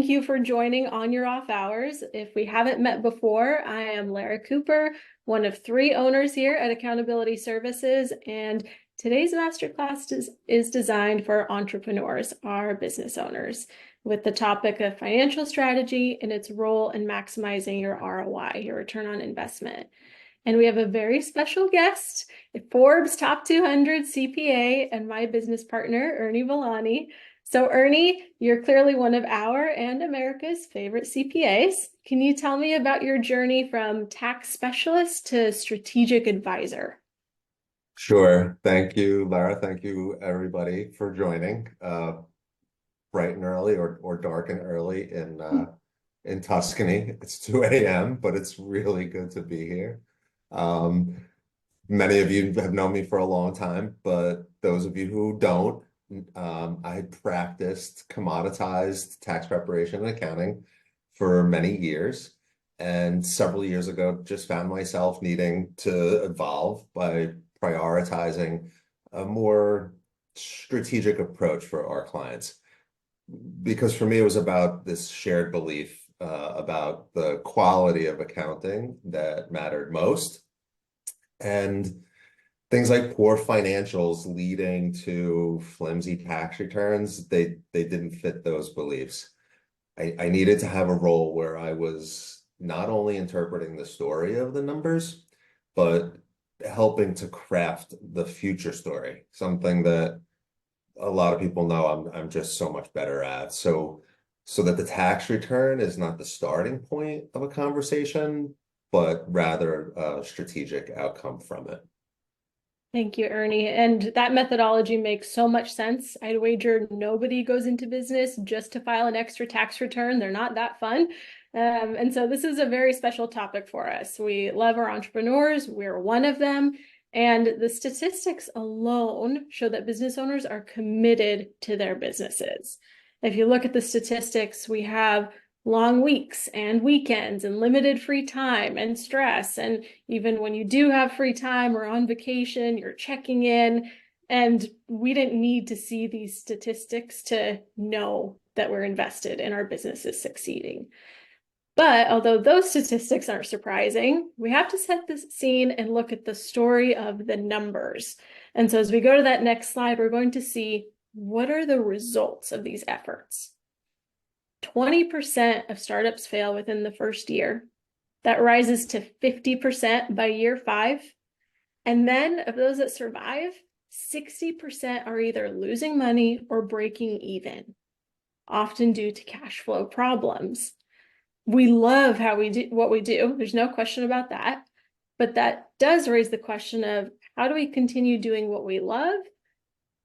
thank you for joining on your off hours. If we haven't met before, I am Lera Kooper, one of 3 owners here at Accountability Services, and today's masterclass is designed for entrepreneurs, our business owners, with the topic of financial strategy and its role in maximizing your ROI, your return on investment. And we have a very special guest, a Forbes Top 200 CPA and my business partner, Ernie Villany. So Ernie, you're clearly one of our and America's favorite CPAs. Can you tell me about your journey from tax specialist to strategic advisor? Sure. Thank you, Lara. Thank you, everybody, for joining. Bright and early or dark and early in Tuscany. It's 2 a.m., but it's really good to be here. Many of you have known me for a long time, but those of you who don't, I practiced commoditized tax preparation and accounting for many years. And several years ago, just found myself needing to evolve by prioritizing a more strategic approach for our clients. Because for me, it was about this shared belief about the quality of accounting that mattered most. And things like poor financials leading to flimsy tax returns, they didn't fit those beliefs. I needed to have a role where I was not only interpreting the story of the numbers, but helping to craft the future story, something that a lot of people know I'm just so much better at. So that the tax return is not the starting point of a conversation, but rather a strategic outcome from it. Thank you, Ernie. And that methodology makes so much sense. I'd wager nobody goes into business just to file an extra tax return. They're not that fun. And so this is a very special topic for us. We love our entrepreneurs. We're one of them. And the statistics alone show that business owners are committed to their businesses. If you look at the statistics, we have long weeks and weekends and limited free time and stress. And even when you do have free time or on vacation, you're checking in. And we didn't need to see these statistics to know that we're invested in our businesses succeeding. But although those statistics aren't surprising, we have to set the scene and look at the story of the numbers. And so as we go to that next slide, we're going to see what are the results of these efforts. 20% of startups fail within the first year. That rises to 50% by year 5. And then of those that survive, 60% are either losing money or breaking even, often due to cash flow problems. We love how we do what we do. There's no question about that. But that does raise the question of how do we continue doing what we love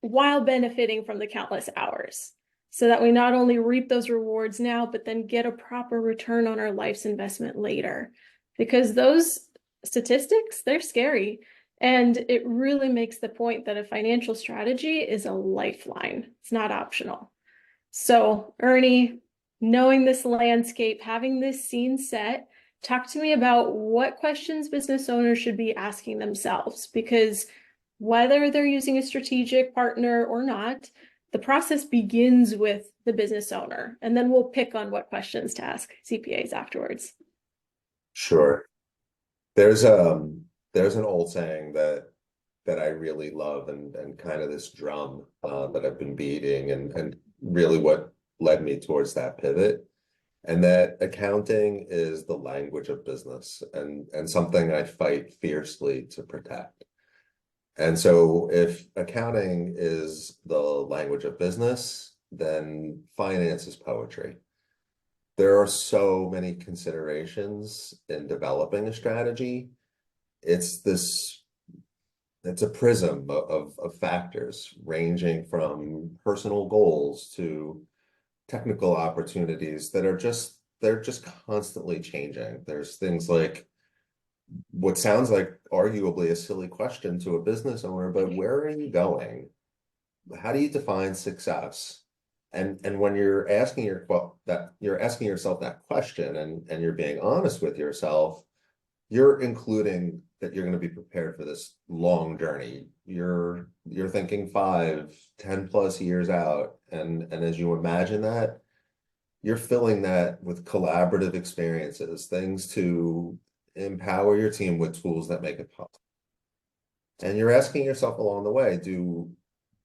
while benefiting from the countless hours, so that we not only reap those rewards now, but then get a proper return on our life's investment later. Because those statistics, they're scary. And it really makes the point that a financial strategy is a lifeline. It's not optional. So, Ernie, knowing this landscape, having this scene set, talk to me about what questions business owners should be asking themselves, because whether they're using a strategic partner or not, the process begins with the business owner, and then we'll pick on what questions to ask CPAs afterwards. Sure. There's an old saying that I really love and kind of this drum that I've been beating and really what led me towards that pivot, and that accounting is the language of business and something I fight fiercely to protect. And so if accounting is the language of business, then finance is poetry. There are so many considerations in developing a strategy. It's a prism of factors ranging from personal goals to technical opportunities that they're just constantly changing. There's things like what sounds like arguably a silly question to a business owner, but where are you going? How do you define success? And when you're asking yourself that question and you're being honest with yourself, you're including that you're going to be prepared for this long journey. You're thinking 5, 10 plus years out. And as you imagine that, you're filling that with collaborative experiences, things to empower your team with tools that make it possible. And you're asking yourself along the way,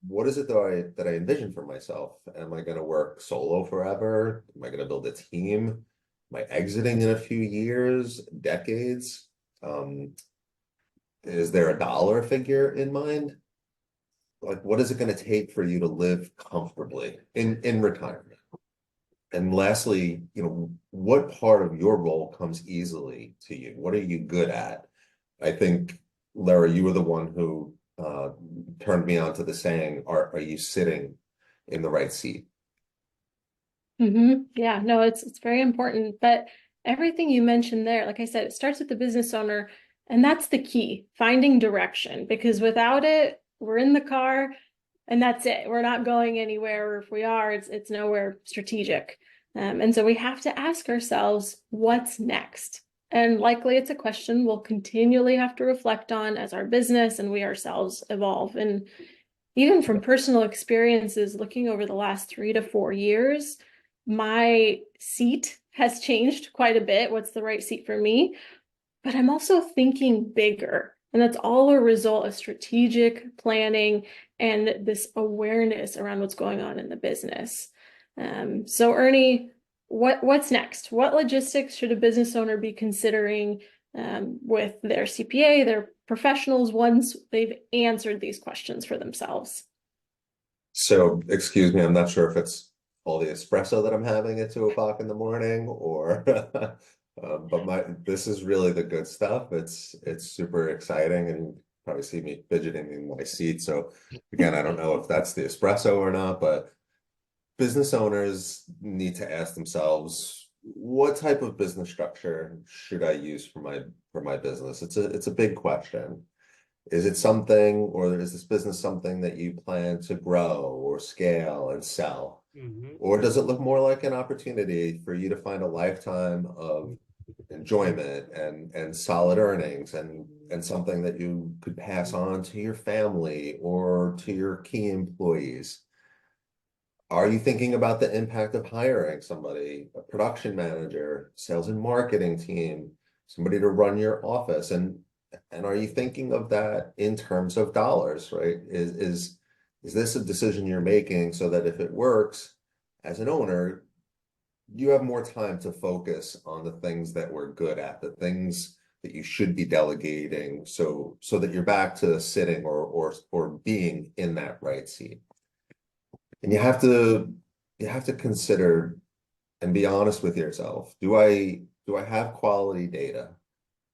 what is it that I envision for myself? Am I going to work solo forever? Am I going to build a team? Am I exiting in a few years, decades? Is there a dollar figure in mind? Like, what is it going to take for you to live comfortably in retirement? And lastly, what part of your role comes easily to you? What are you good at? I think, Lera, you were the one who turned me on to the saying, are you sitting in the right seat? Yeah, no, it's very important. But everything you mentioned there, like I said, it starts with the business owner, and that's the key, finding direction, because without it, we're in the car and that's it. We're not going anywhere, or if we are, it's nowhere strategic. And so we have to ask ourselves, what's next? And likely it's a question we'll continually have to reflect on as our business and we ourselves evolve. And even from personal experiences, looking over the last 3 to 4 years, my seat has changed quite a bit. What's the right seat for me? But I'm also thinking bigger. And that's all a result of strategic planning and this awareness around what's going on in the business. So Ernie, what's next? What logistics should a business owner be considering with their CPA, their professionals, once they've answered these questions for themselves? So, excuse me, I'm not sure if it's all the espresso that I'm having at 2 o'clock in the morning, or but this is really the good stuff. It's super exciting, and you probably see me fidgeting in my seat. So again, I don't know if that's the espresso or not, but business owners need to ask themselves, what type of business structure should I use for my business? It's a big question. Is it something, or is this business something that you plan to grow or scale and sell? Or does it look more like an opportunity for you to find a lifetime of enjoyment and solid earnings and something that you could pass on to your family or to your key employees? Are you thinking about the impact of hiring somebody, a production manager, sales and marketing team, somebody to run your office? And are you thinking of that in terms of dollars, right? Is this a decision you're making so that if it works as an owner, you have more time to focus on the things that we're good at, the things that you should be delegating, so that you're back to sitting or being in that right seat. And you have to consider and be honest with yourself. Do I have quality data?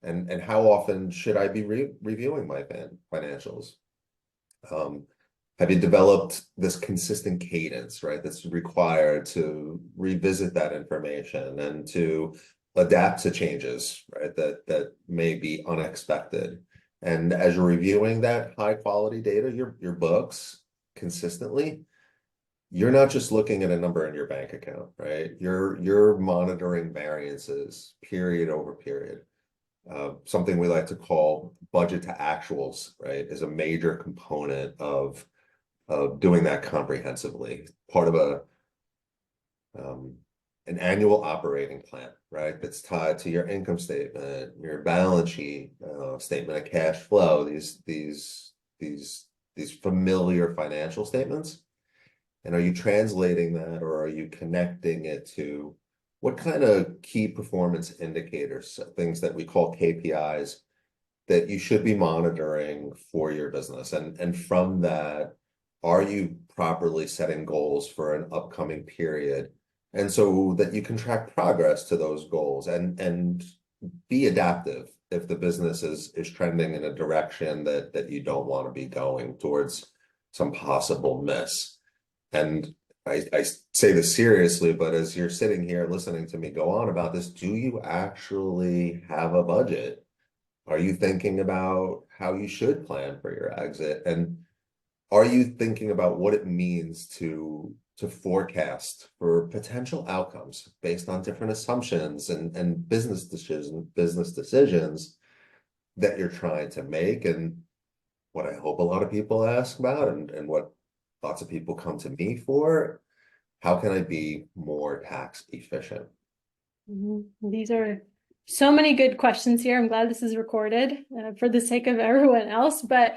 And how often should I be reviewing my financials? Have you developed this consistent cadence, right? That's required to revisit that information and to adapt to changes, right? That may be unexpected. And as you're reviewing that high quality data, your books consistently, you're not just looking at a number in your bank account, right? You're monitoring variances period over period. Something we like to call budget to actuals, right, is a major component of doing that comprehensively. Part of an annual operating plan, right? That's tied to your income statement, your balance sheet, statement of cash flow, these familiar financial statements. And are you translating that, or are you connecting it to what kind of key performance indicators, things that we call KPIs, that you should be monitoring for your business? And from that, are you properly setting goals for an upcoming period? And so that you can track progress to those goals and be adaptive if the business is trending in a direction that you don't want to be going towards some possible miss. And I say this seriously, but as you're sitting here listening to me go on about this, do you actually have a budget? Are you thinking about how you should plan for your exit? And are you thinking about what it means to forecast for potential outcomes based on different assumptions and business decisions that you're trying to make? And what I hope a lot of people ask about, and what lots of people come to me for, how can I be more tax efficient? These are so many good questions here. I'm glad this is recorded for the sake of everyone else, but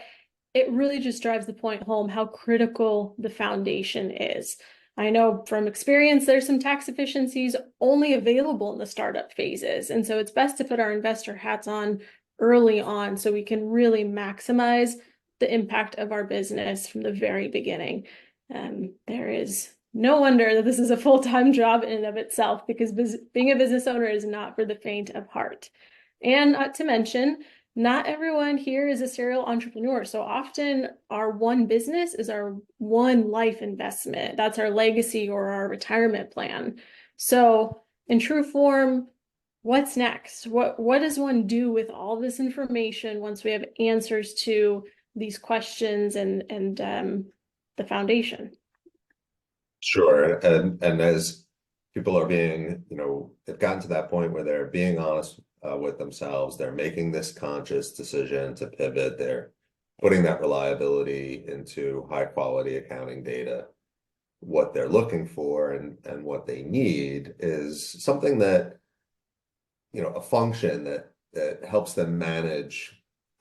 it really just drives the point home how critical the foundation is. I know from experience, there's some tax efficiencies only available in the startup phases. And so it's best to put our investor hats on early on so we can really maximize the impact of our business from the very beginning. There is no wonder that this is a full-time job in and of itself, because being a business owner is not for the faint of heart. And not to mention, not everyone here is a serial entrepreneur. So often our one business is our one life investment. That's our legacy or our retirement plan. So in true form, what's next? What does one do with all this information once we have answers to these questions and the foundation? Sure. And as people are being, they've gotten to that point where they're being honest with themselves, they're making this conscious decision to pivot, they're putting that reliability into high quality accounting data. What they're looking for and what they need is something that, a function that helps them manage,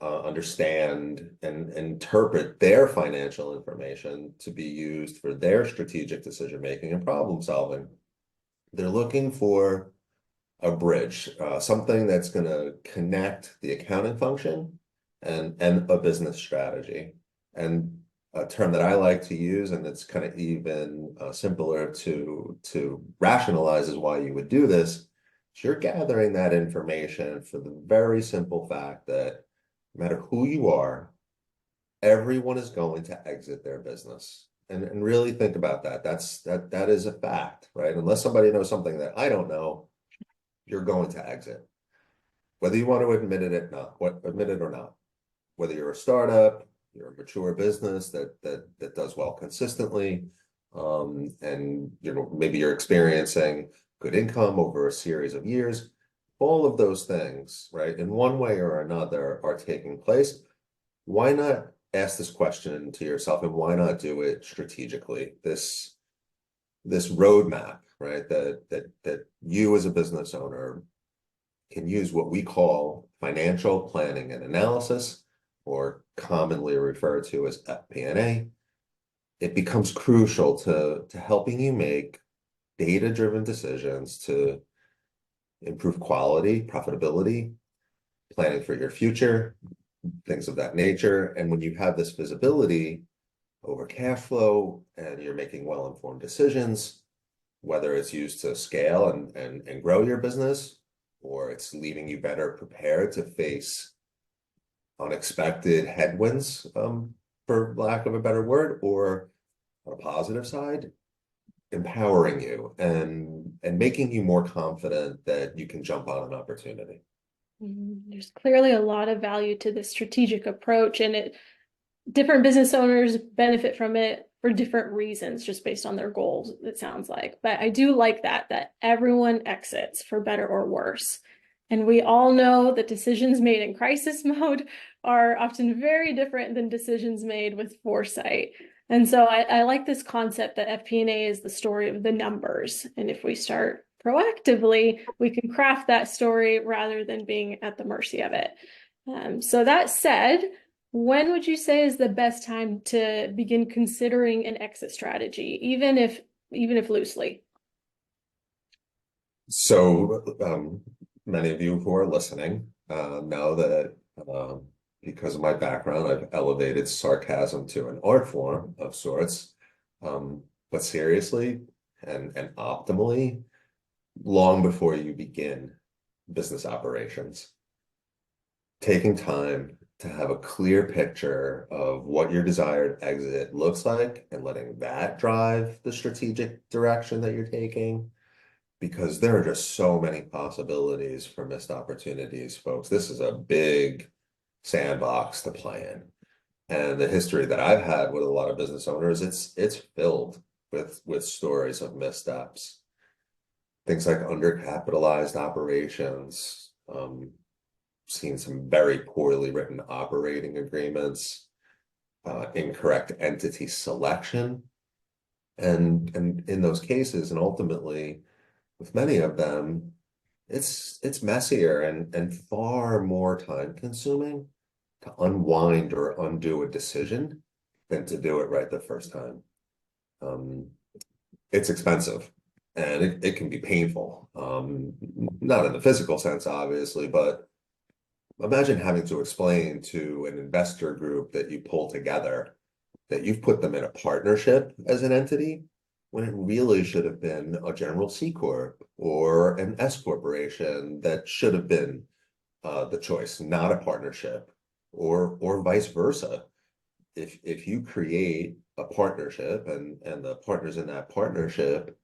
understand and interpret their financial information to be used for their strategic decision making and problem solving. They're looking for a bridge, something that's going to connect the accounting function and a business strategy. And a term that I like to use, and it's kind of even simpler to rationalize, is why you would do this. You're gathering that information for the very simple fact that no matter who you are, everyone is going to exit their business. And really think about that. That is a fact, right? Unless somebody knows something that I don't know, you're going to exit. Whether you want to admit it or not. Whether you're a startup, you're a mature business that does well consistently, and maybe you're experiencing good income over a series of years. All of those things, right, in one way or another are taking place. Why not ask this question to yourself, and why not do it strategically? This roadmap, right, that you as a business owner can use, what we call financial planning and analysis, or commonly referred to as FP&A. It becomes crucial to helping you make data-driven decisions to improve quality, profitability, planning for your future, things of that nature. And when you have this visibility over cash flow and you're making well-informed decisions, whether it's used to scale and grow your business, or it's leaving you better prepared to face unexpected headwinds, for lack of a better word, or on a positive side, empowering you and making you more confident that you can jump on an opportunity. There's clearly a lot of value to this strategic approach, and different business owners benefit from it for different reasons, just based on their goals, it sounds like. But I do like that everyone exits for better or worse. And we all know that decisions made in crisis mode are often very different than decisions made with foresight. And so I like this concept that FP&A is the story of the numbers. And if we start proactively, we can craft that story rather than being at the mercy of it. So that said, when would you say is the best time to begin considering an exit strategy, even if loosely? So many of you who are listening know that because of my background, I've elevated sarcasm to an art form of sorts. But seriously and optimally, long before you begin business operations, taking time to have a clear picture of what your desired exit looks like and letting that drive the strategic direction that you're taking, because there are just so many possibilities for missed opportunities, folks. This is a big sandbox to play in. And the history that I've had with a lot of business owners, it's filled with stories of missteps. Things like undercapitalized operations, seen some very poorly written operating agreements, incorrect entity selection, And in those cases, and ultimately with many of them, it's messier and far more time consuming to unwind or undo a decision than to do it right the first time. Um, it's expensive and it can be painful. Not in the physical sense, obviously, but imagine having to explain to an investor group that you pull together that you've put them in a partnership as an entity when it really should have been a general C corp or an S corporation that should have been the choice, not a partnership, or vice versa. If you create a partnership and the partners in that partnership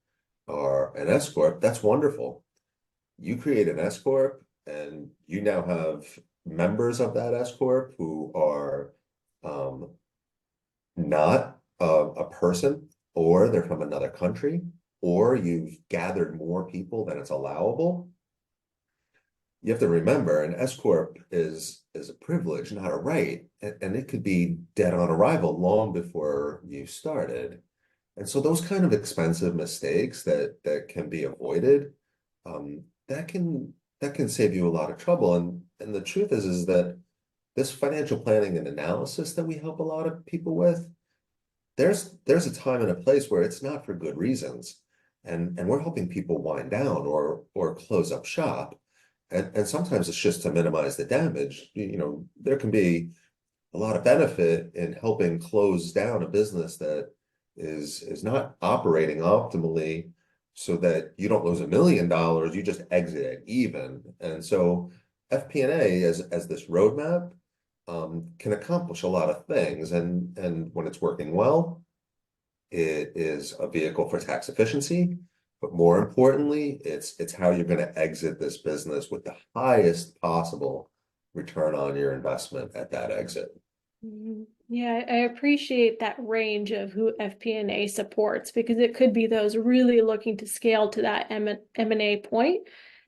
are an S corp, that's wonderful. You create an S corp, and you now have members of that S corp who are um, not a person, or they're from another country, or you've gathered more people than it's allowable. You have to remember an S corp is a privilege, not a right, and it could be dead on arrival long before you started. And so those kind of expensive mistakes that can be avoided, that can save you a lot of trouble. And the truth is that this financial planning and analysis that we help a lot of people with, there's a time and a place where it's not for good reasons. And we're helping people wind down or close up shop. And sometimes it's just to minimize the damage. You know, there can be a lot of benefit in helping close down a business that is not operating optimally so that you don't lose $1 million, you just exit it even. And so FP&A as this roadmap can accomplish a lot of things. And when it's working well, it is a vehicle for tax efficiency. But more importantly, it's how you're going to exit this business with the highest possible return on your investment at that exit. Yeah, I appreciate that range of who FP&A supports, because it could be those really looking to scale to that M&A point.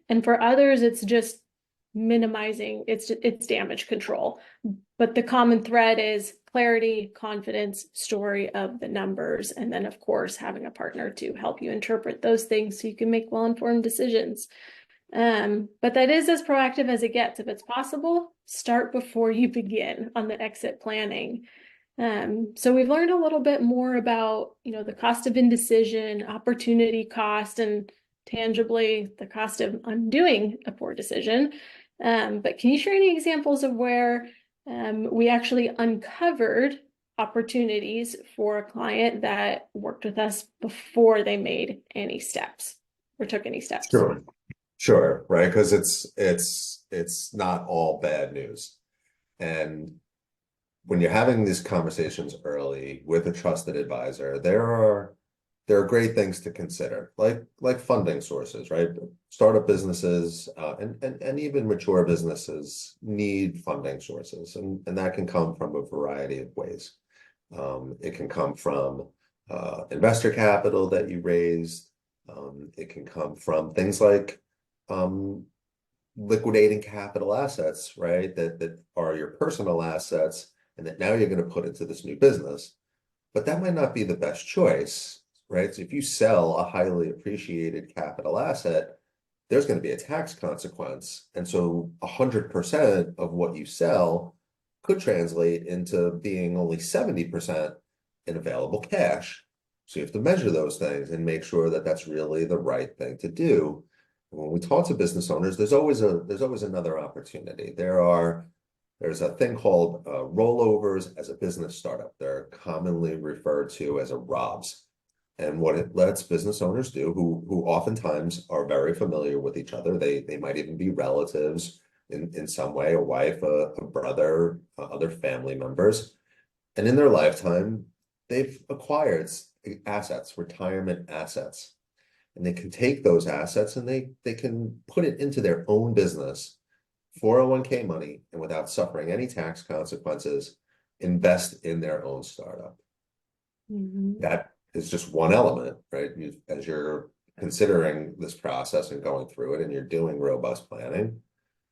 And for others, it's just minimizing its damage control. But the common thread is clarity, confidence, story of the numbers, and then of course having a partner to help you interpret those things so you can make well-informed decisions. But that is as proactive as it gets. If it's possible, start before you begin on the exit planning. So we've learned a little bit more about, the cost of indecision, opportunity cost, and tangibly the cost of undoing a poor decision. But can you share any examples of where we actually uncovered opportunities for a client that worked with us before they made any steps or took any steps? Sure. Sure, right? Because it's not all bad news. And when you're having these conversations early with a trusted advisor, there are great things to consider, like funding sources, right? Startup businesses and even mature businesses need funding sources, and that can come from a variety of ways. It can come from investor capital that you raised. It can come from things like liquidating capital assets, right? That are your personal assets and that now you're going to put into this new business. But that might not be the best choice, right? So if you sell a highly appreciated capital asset, there's going to be a tax consequence. And so 100% of what you sell could translate into being only 70% in available cash. So you have to measure those things and make sure that that's really the right thing to do. When we talk to business owners, there's always another opportunity. There's a thing called rollovers as a business startup. They're commonly referred to as a ROBS. And what it lets business owners do, who oftentimes are very familiar with each other, they might even be relatives in some way, a wife, a brother, other family members. And in their lifetime, they've acquired assets, retirement assets. And they can take those assets and they can put it into their own business, 401k money, and without suffering any tax consequences, invest in their own startup. That is just one element, right? As you're considering this process and going through it and you're doing robust planning,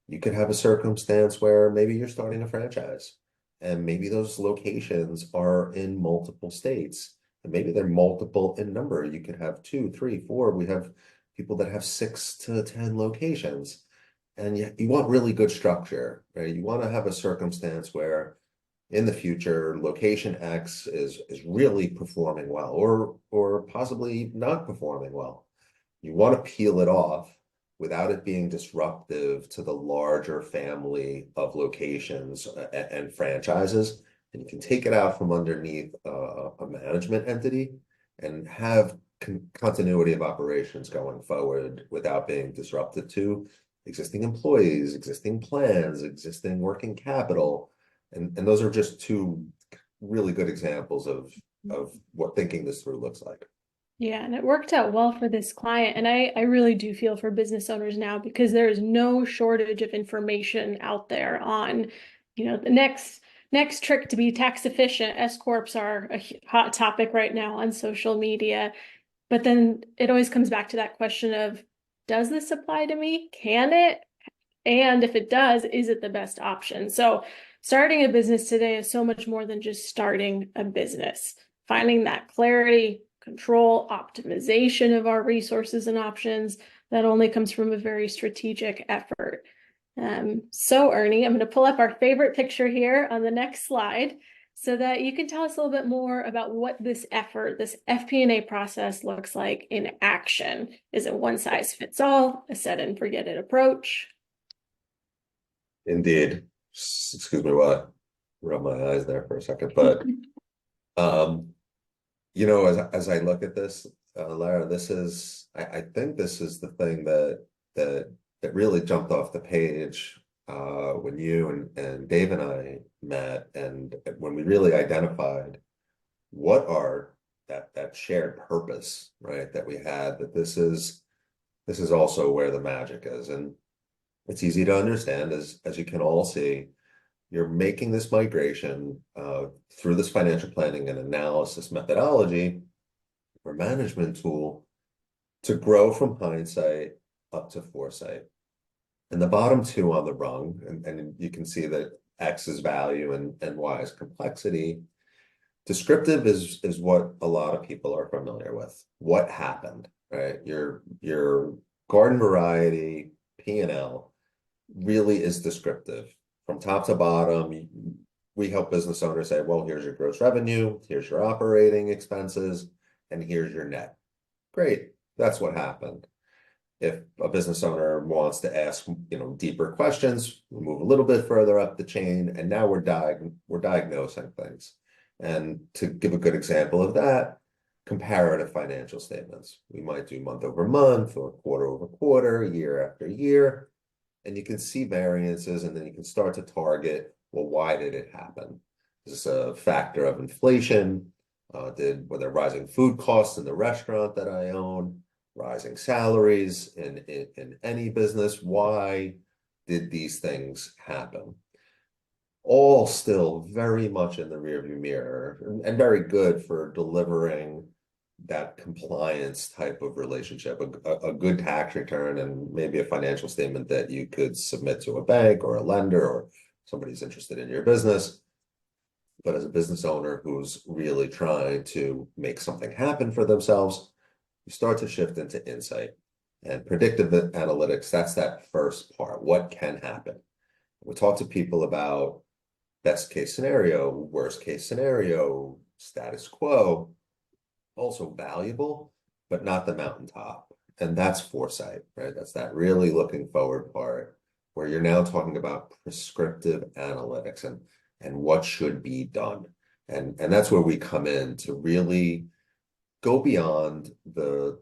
you could have a circumstance where maybe you're starting a franchise and maybe those locations are in multiple states And maybe they're multiple in number. You could have 2, 3, 4. We have people that have 6 to 10 locations. And you want really good structure, right? You want to have a circumstance where in the future, location X is really performing well, or possibly not performing well. You want to peel it off without it being disruptive to the larger family of locations and franchises. And you can take it out from underneath a management entity and have continuity of operations going forward without being disruptive to existing employees, existing plans, existing working capital. And those are just two really good examples of what thinking this through looks like. Yeah, and it worked out well for this client. And I really do feel for business owners now because there is no shortage of information out there on, the next trick to be tax efficient. S corps are a hot topic right now on social media. But then it always comes back to that question of, does this apply to me? Can it? And if it does, is it the best option? So starting a business today is so much more than just starting a business. Finding that clarity, control, optimization of our resources and options, that only comes from a very strategic effort. So Ernie, I'm going to pull up our favorite picture here on the next slide so that you can tell us a little bit more about what this effort, this FP&A process looks like in action. Is it one size fits all, a set and forget it approach? Indeed. Excuse me while I rub my eyes there for a second. But as I look at this, Lara, I think this is the thing that really jumped off the page when you and Dave and I met, and when we really identified what are that shared purpose, right? That we had, that this is also where the magic is. And it's easy to understand, as you can all see. You're making this migration through this financial planning and analysis methodology or management tool to grow from hindsight up to foresight. And the bottom two on the rung, and you can see that X is value and Y is complexity. Descriptive is what a lot of people are familiar with. What happened, right? Your garden variety P&L really is descriptive. From top to bottom, we help business owners say, well, here's your gross revenue, here's your operating expenses, and here's your net. Great, that's what happened. If a business owner wants to ask, deeper questions, we move a little bit further up the chain, and now we're diagnosing things. And to give a good example of that, comparative financial statements. We might do month over month or quarter over quarter, year after year. And you can see variances, and then you can start to target, well, why did it happen? Is this a factor of inflation? Were there rising food costs in the restaurant that I own? Rising salaries in any business? Why did these things happen? All still very much in the rearview mirror, and very good for delivering that compliance type of relationship, a good tax return, and maybe a financial statement that you could submit to a bank or a lender or somebody's interested in your business. But as a business owner who's really trying to make something happen for themselves, you start to shift into insight and predictive analytics. That's that first part. What can happen? We talk to people about best case scenario, worst case scenario, status quo. Also valuable, but not the mountaintop. And that's foresight, right? That's that really looking forward part where you're now talking about prescriptive analytics and what should be done. And that's where we come in to really go beyond the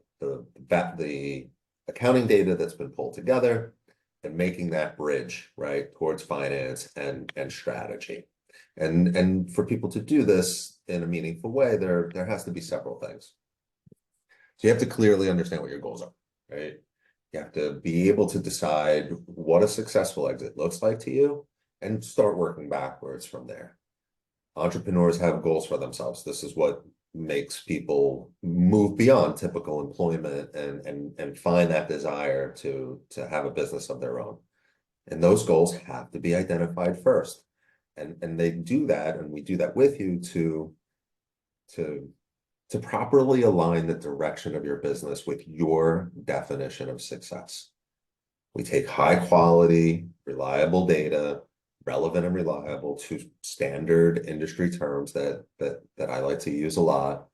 accounting data that's been pulled together and making that bridge, right, towards finance and strategy. And for people to do this in a meaningful way, there has to be several things. So you have to clearly understand what your goals are, right? You have to be able to decide what a successful exit looks like to you and start working backwards from there. Entrepreneurs have goals for themselves. This is what makes people move beyond typical employment and find that desire to have a business of their own. And those goals have to be identified first. And they do that, and we do that with you to to properly align the direction of your business with your definition of success. We take high quality, reliable data, relevant and reliable to standard industry terms that I like to use a lot,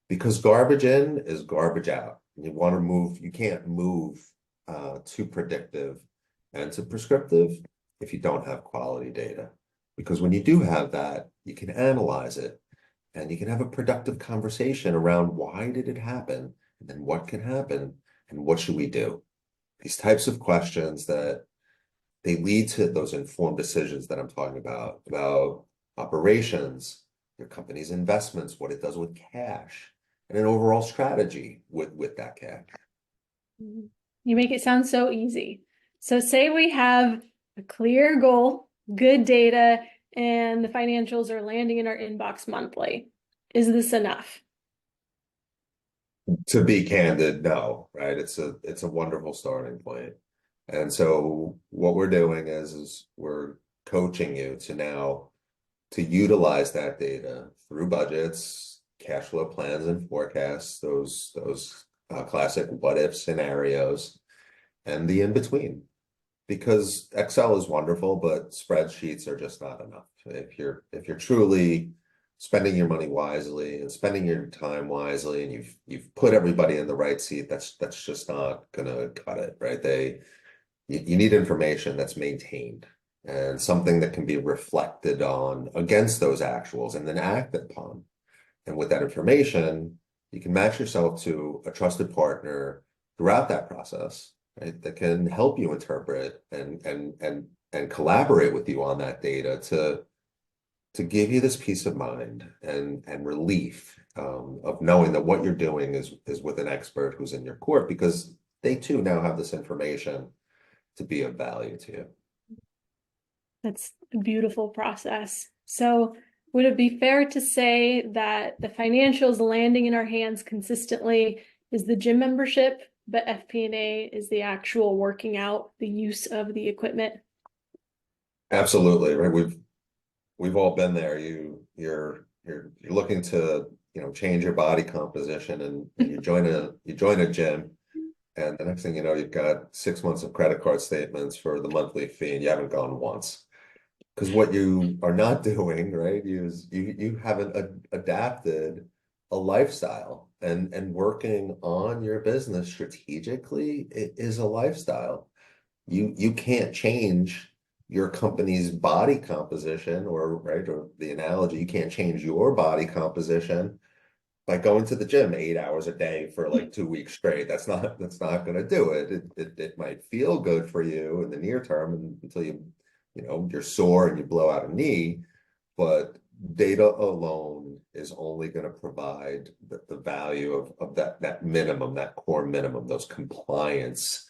because garbage in is garbage out. You want to move, you can't move too predictive and too prescriptive if you don't have quality data. Because when you do have that, you can analyze it and you can have a productive conversation around why did it happen, and then what can happen, and what should we do? These types of questions that they lead to those informed decisions that I'm talking about operations, your company's investments, what it does with cash, and an overall strategy with that cash. You make it sound so easy. So say we have a clear goal, good data, and the financials are landing in our inbox monthly. Is this enough? To be candid, no, right? It's a wonderful starting point. And so what we're doing is we're coaching you to now to utilize that data through budgets, cash flow plans and forecasts, those classic what if scenarios, and the in between. Because Excel is wonderful, but spreadsheets are just not enough. If you're truly spending your money wisely and spending your time wisely, and you've put everybody in the right seat, that's just not gonna cut it, right? You need information that's maintained and something that can be reflected on against those actuals and then acted upon. And with that information, you can match yourself to a trusted partner throughout that process, right? That can help you interpret and collaborate with you on that data to give you this peace of mind and relief of knowing that what you're doing is with an expert who's in your court, because they too now have this information to be of value to you. That's a beautiful process. So would it be fair to say that the financials landing in our hands consistently is the gym membership, but FP&A is the actual working out the use of the equipment? Absolutely, right? We've all been there. You're looking to change your body composition, and you join a gym, and the next thing you know, you've got 6 months of credit card statements for the monthly fee, and you haven't gone once. Because what you are not doing, right, is you haven't adapted a lifestyle, and working on your business strategically, it is a lifestyle. You can't change your company's body composition, or right, or the analogy, you can't change your body composition by going to the gym 8 hours a day for like 2 weeks straight. That's not going to do it. It might feel good for you in the near term until you're sore and you blow out a knee, but data alone is only going to provide the value of that minimum, that core minimum, those compliance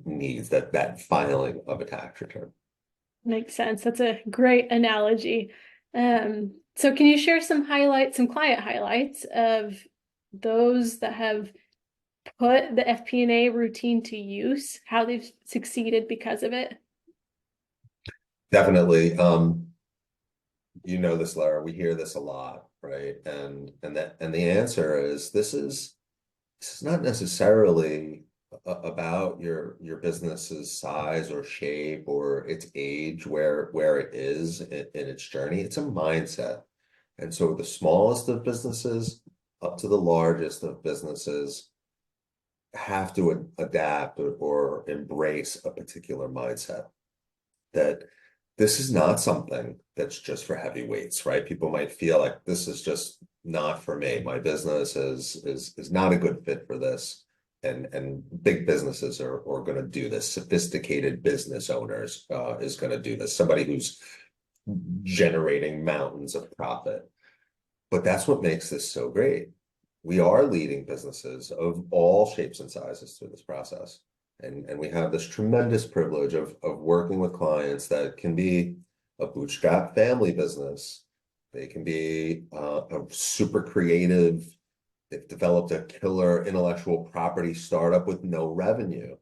needs, that filing of a tax return. Makes sense. That's a great analogy. So can you share some client highlights of those that have put the FP&A routine to use, how they've succeeded because of it? Definitely. This, Lera, we hear this a lot, right? And the answer is this is not necessarily about your business's size or shape or its age, where it is in its journey. It's a mindset. And so the smallest of businesses up to the largest of businesses have to adapt or embrace a particular mindset, that this is not something that's just for heavyweights, right? People might feel like this is just not for me. My business is not a good fit for this. And big businesses are going to do this. Sophisticated business owners is going to do this. Somebody who's generating mountains of profit. But that's what makes this so great. We are leading businesses of all shapes and sizes through this process. And we have this tremendous privilege of working with clients that can be a bootstrap family business. They can be a super creative. They've developed a killer intellectual property startup with no revenue.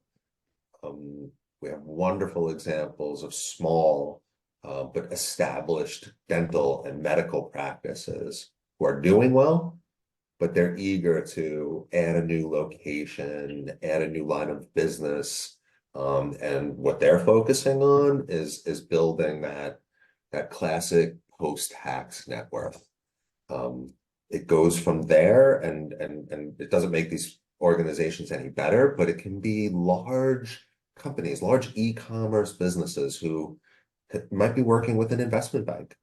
We have wonderful examples of small but established dental and medical practices who are doing well, but they're eager to add a new location, add a new line of business. And what they're focusing on is building that classic post-tax net worth. It goes from there, and it doesn't make these organizations any better, but it can be large companies, large e-commerce businesses who might be working with an investment bank,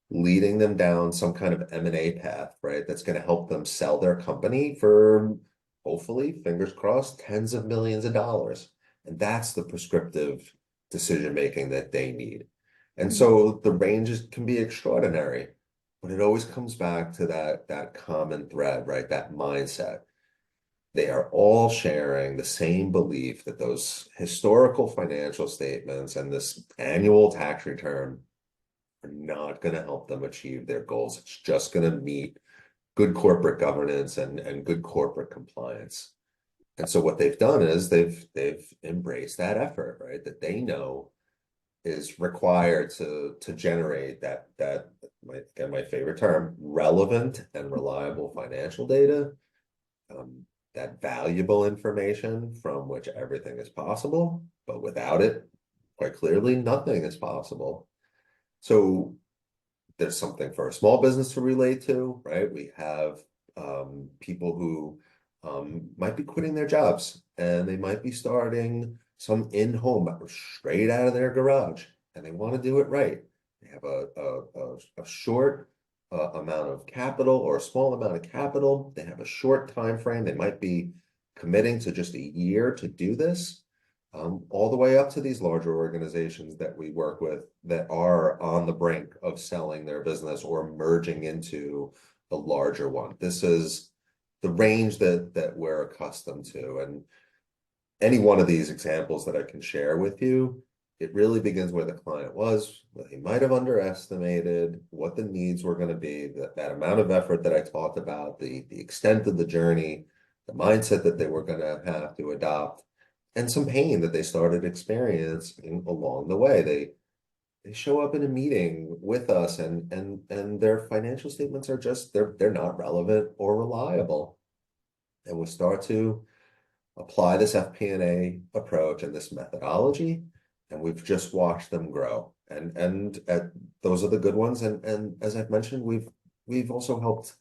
leading them down some kind of M&A path, right? That's going to help them sell their company for, hopefully, fingers crossed, tens of millions of dollars. And that's the prescriptive decision making that they need. And so the ranges can be extraordinary, but it always comes back to that common thread, right? That mindset. They are all sharing the same belief that those historical financial statements and this annual tax return are not going to help them achieve their goals. It's just going to meet good corporate governance and good corporate compliance. And so what they've done is they've embraced that effort, right? That they know is required to generate that again, my favorite term, relevant and reliable financial data, that valuable information from which everything is possible, but without it, quite clearly, nothing is possible. So there's something for a small business to relate to, right? We have people who might be quitting their jobs, and they might be starting some in-home straight out of their garage, and they want to do it right. They have a short amount of capital or a small amount of capital. They have a short time frame. They might be committing to just a year to do this. All the way up to these larger organizations that we work with that are on the brink of selling their business or merging into the larger one. This is the range that we're accustomed to. And any one of these examples that I can share with you, it really begins where the client was, where he might have underestimated what the needs were going to be, that amount of effort that I talked about, the extent of the journey, the mindset that they were going to have to adopt, and some pain that they started experiencing along the way. They show up in a meeting with us, and their financial statements are just they're not relevant or reliable. And we start to apply this FP&A approach and this methodology, and we've just watched them grow. And those are the good ones. And as I've mentioned, we've also helped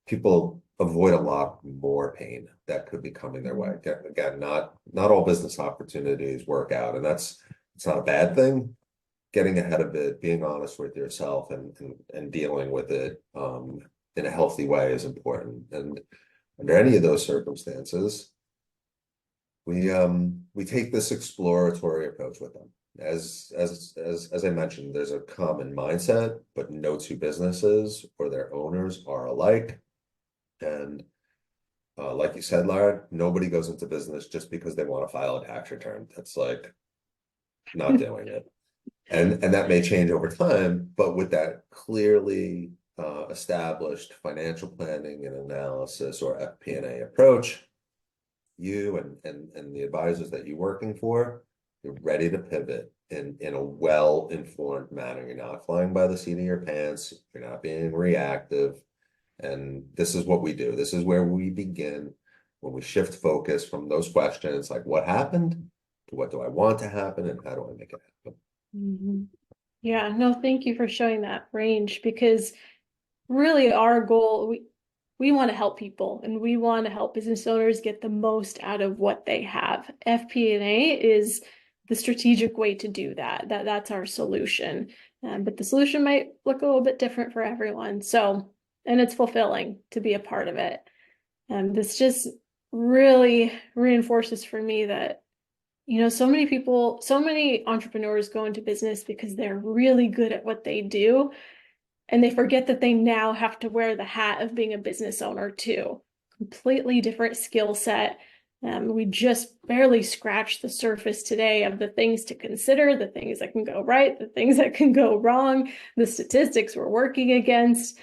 people avoid a lot more pain that could be coming their way. Again, not all business opportunities work out, and it's not a bad thing. Getting ahead of it, being honest with yourself, and dealing with it in a healthy way is important. And under any of those circumstances, we take this exploratory approach with them. As I mentioned, there's a common mindset, but no two businesses or their owners are alike. And like you said, Lara, nobody goes into business just because they want to file a tax return. That's like not doing it. And that may change over time, but with that clearly established financial planning and analysis or FP&A approach, you and the advisors that you're working for, you're ready to pivot in a well-informed manner. You're not flying by the seat of your pants. You're not being reactive. And this is what we do. This is where we begin when we shift focus from those questions like what happened to what do I want to happen and how do I make it happen? Mm-hmm. Yeah, no, thank you for showing that range, because really our goal, we want to help people, and we want to help business owners get the most out of what they have. FP&A is the strategic way to do that. That's our solution. But the solution might look a little bit different for everyone. So, and it's fulfilling to be a part of it. And this just really reinforces for me that, so many people, so many entrepreneurs go into business because they're really good at what they do. And they forget that they now have to wear the hat of being a business owner too. Completely different skill set. We just barely scratched the surface today of the things to consider, the things that can go right, the things that can go wrong, the statistics we're working against.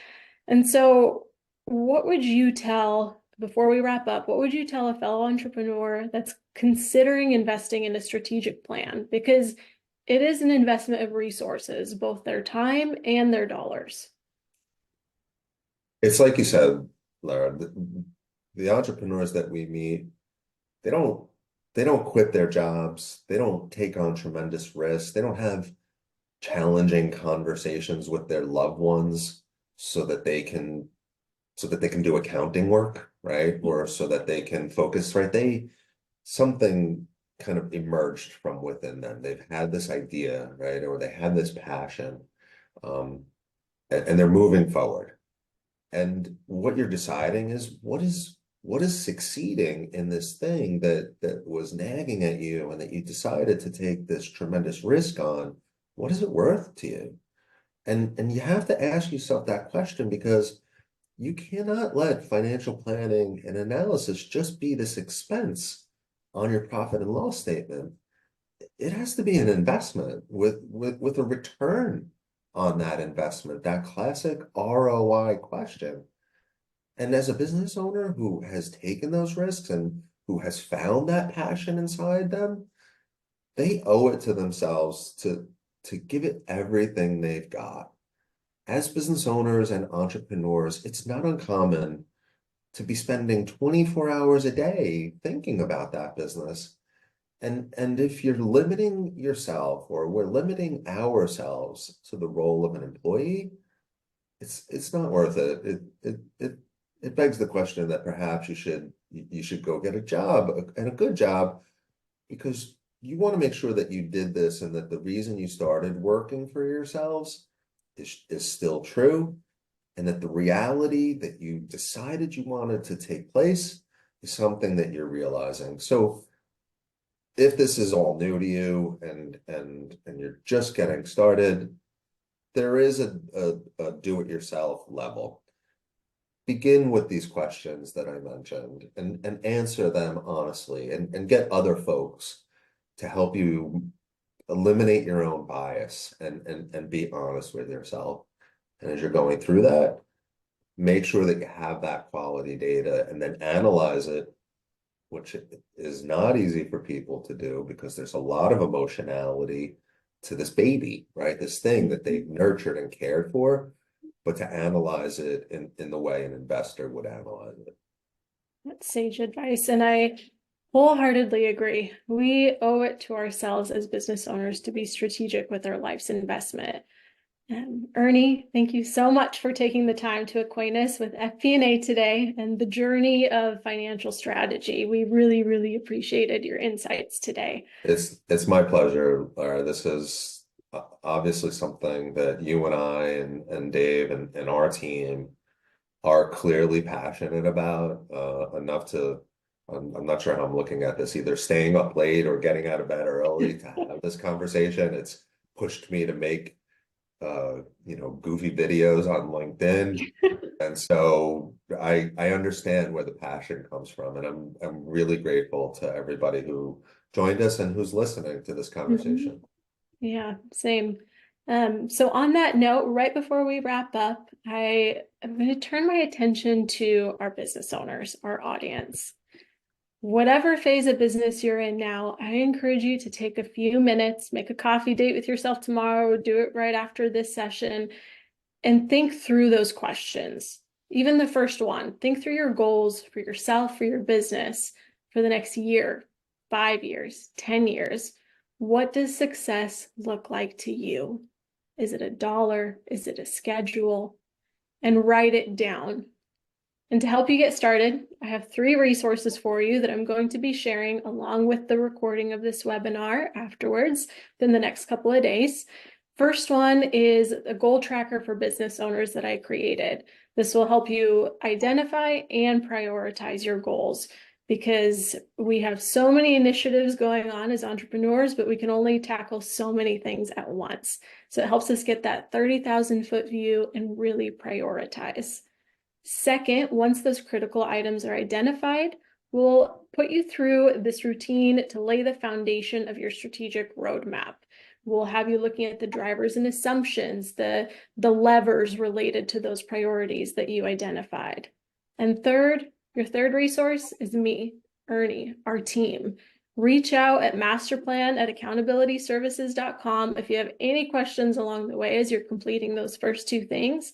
And so what would you tell, before we wrap up, what would you tell a fellow entrepreneur that's considering investing in a strategic plan? Because it is an investment of resources, both their time and their dollars. It's like you said, Lara. The entrepreneurs that we meet, they don't they don't quit their jobs. They don't take on tremendous risks. They don't have challenging conversations with their loved ones so that they can do accounting work, right? Or so that they can focus, right? Something kind of emerged from within them. They've had this idea, right? Or they had this passion, um, and they're moving forward. And what you're deciding is what is succeeding in this thing that was nagging at you and that you decided to take this tremendous risk on. What is it worth to you? And you have to ask yourself that question, because you cannot let financial planning and analysis just be this expense on your profit and loss statement. It has to be an investment with a return on that investment, that classic ROI question. And as a business owner who has taken those risks and who has found that passion inside them, they owe it to themselves to give it everything they've got. As business owners and entrepreneurs, it's not uncommon to be spending 24 hours a day thinking about that business. And if you're limiting yourself, or we're limiting ourselves to the role of an employee, it's not worth it. It begs the question that perhaps you should go get a job, and a good job, because you want to make sure that you did this and that the reason you started working for yourselves is still true, and that the reality that you decided you wanted to take place is something that you're realizing. So if this is all new to you and you're just getting started, there is a do-it-yourself level. Begin with these questions that I mentioned and answer them honestly, and get other folks to help you eliminate your own bias and be honest with yourself. And as you're going through that, make sure that you have that quality data and then analyze it, which is not easy for people to do because there's a lot of emotionality to this baby, right? This thing that they've nurtured and cared for, but to analyze it in the way an investor would analyze it. That's sage advice. And I wholeheartedly agree. We owe it to ourselves as business owners to be strategic with our life's investment. Ernie, thank you so much for taking the time to acquaint us with FP&A today and the journey of financial strategy. We really, really appreciated your insights today. It's my pleasure, Lara. This is obviously something that you and I and Dave and our team are clearly passionate about, enough to, I'm not sure how I'm looking at this, either staying up late or getting out of bed early to have this conversation. It's pushed me to make goofy videos on LinkedIn. And so I understand where the passion comes from, and I'm really grateful to everybody who joined us and who's listening to this conversation. Yeah, same. So on that note, right before we wrap up, I am going to turn my attention to our business owners, our audience. Whatever phase of business you're in now, I encourage you to take a few minutes, make a coffee date with yourself tomorrow, do it right after this session, and think through those questions. Even the first one, think through your goals for yourself, for your business, for the next year, 5 years, 10 years. What does success look like to you? Is it a dollar? Is it a schedule? And write it down. And to help you get started, I have 3 resources for you that I'm going to be sharing along with the recording of this webinar afterwards within the next couple of days. First one is a goal tracker for business owners that I created. This will help you identify and prioritize your goals, because we have so many initiatives going on as entrepreneurs, but we can only tackle so many things at once. So it helps us get that 30,000-foot view and really prioritize. Second, once those critical items are identified, we'll put you through this routine to lay the foundation of your strategic roadmap. We'll have you looking at the drivers and assumptions, the levers related to those priorities that you identified. And third, your third resource is me, Ernie, our team. Reach out at masterplan@accountabilityservices.com if you have any questions along the way as you're completing those first 2 things.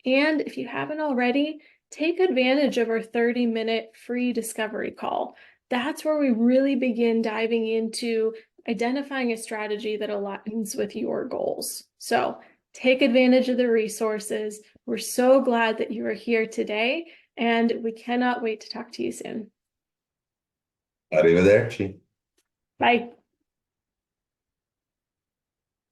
And if you haven't already, take advantage of our 30-minute free discovery call. That's where we really begin diving into identifying a strategy that aligns with your goals. So take advantage of the resources. We're so glad that you are here today, and we cannot wait to talk to you soon. Arrivederci. Bye.